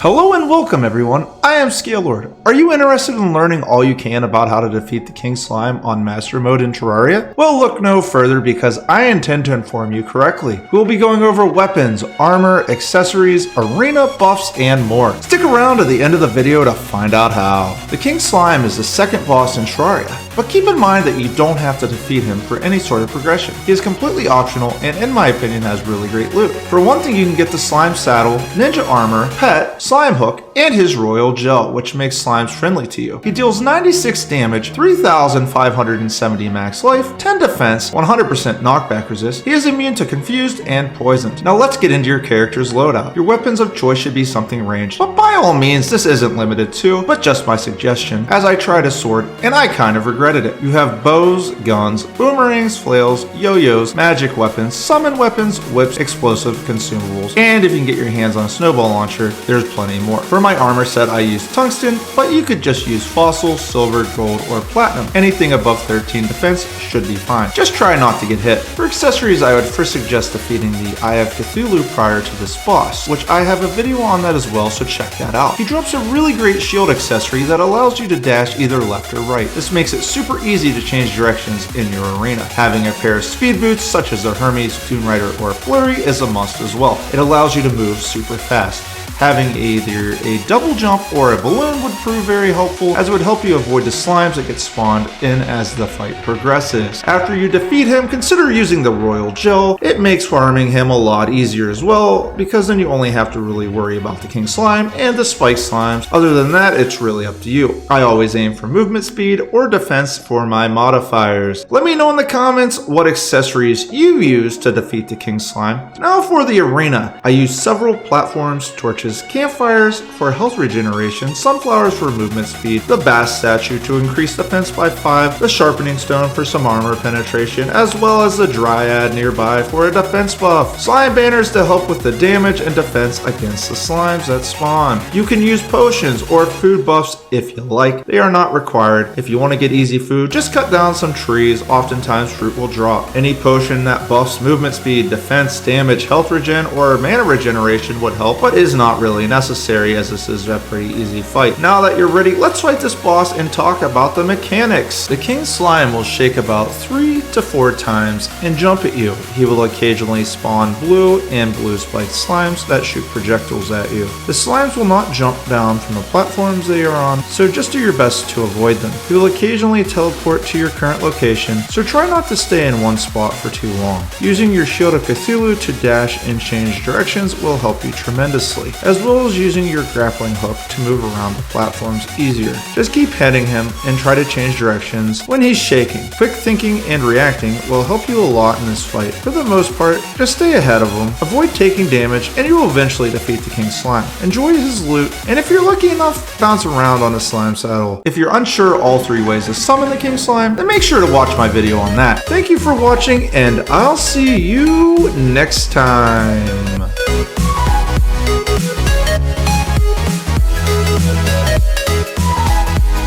Hello and welcome everyone, I am Scalelord. Are you interested in learning all you can about how to defeat the King Slime on Master Mode in Terraria? Well, look no further because I intend to inform you correctly. We will be going over weapons, armor, accessories, arena buffs, and more. Stick around to the end of the video to find out how. The King Slime is the second boss in Terraria, but keep in mind that you don't have to defeat him for any sort of progression. He is completely optional and in my opinion has really great loot. For one thing, you can get the Slime Saddle, Ninja Armor, Pet, Slime Hook, and his Royal Gel, which makes slimes friendly to you. He deals 96 damage, 3,570 max life, 10 defense, 100% knockback resist. He is immune to confused and poisoned. Now let's get into your character's loadout. Your weapons of choice should be something ranged, but by all means this isn't limited to, but just my suggestion, as I tried a sword and I kind of regretted it. You have bows, guns, boomerangs, flails, yo-yos, magic weapons, summon weapons, whips, explosive consumables, and if you can get your hands on a snowball launcher, there's plenty more. For my armor set I used tungsten, but you could just use fossil, silver, gold, or platinum. Anything above 13 defense should be fine. Just try not to get hit. For accessories, I would first suggest defeating the Eye of Cthulhu prior to this boss, which I have a video on that as well, so check that out. He drops a really great shield accessory that allows you to dash either left or right. This makes it super easy to change directions in your arena. Having a pair of speed boots such as the Hermes, Toon Rider, or Flurry is a must as well. It allows you to move super fast. Having either a double jump or a balloon would prove very helpful, as it would help you avoid the slimes that get spawned in as the fight progresses. After you defeat him, consider using the Royal Gel. It makes farming him a lot easier as well, because then you only have to really worry about the King Slime and the Spike Slimes. Other than that, it's really up to you. I always aim for movement speed or defense for my modifiers. Let me know in the comments what accessories you use to defeat the King Slime. Now for the arena, I use several platforms, torches, campfires for health regeneration, sunflowers for movement speed, the bass statue to increase defense by 5, the sharpening stone for some armor penetration, as well as the dryad nearby for a defense buff, slime banners to help with the damage and defense against the slimes that spawn. You can use potions or food buffs if you like. They are not required. If you want to get easy food, just cut down some trees. Oftentimes fruit will drop. Any potion that buffs movement speed, defense, damage, health regen, or mana regeneration would help, but is not really necessary as this is a pretty easy fight. Now that you're ready, let's fight this boss and talk about the mechanics. The King Slime will shake about 3 to 4 times and jump at you. He will occasionally spawn blue and blue spiked slimes that shoot projectiles at you. The slimes will not jump down from the platforms they are on, so just do your best to avoid them. He will occasionally teleport to your current location, so try not to stay in one spot for too long. Using your Shield of Cthulhu to dash and change directions will help you tremendously, as well as using your grappling hook to move around the platforms easier. Just keep hitting him and try to change directions when he's shaking. Quick thinking and reacting will help you a lot in this fight. For the most part, just stay ahead of him, avoid taking damage, and you will eventually defeat the King Slime. Enjoy his loot, and if you're lucky enough, bounce around on the Slime Saddle. If you're unsure all 3 ways to summon the King Slime, then make sure to watch my video on that. Thank you for watching, and I'll see you next time.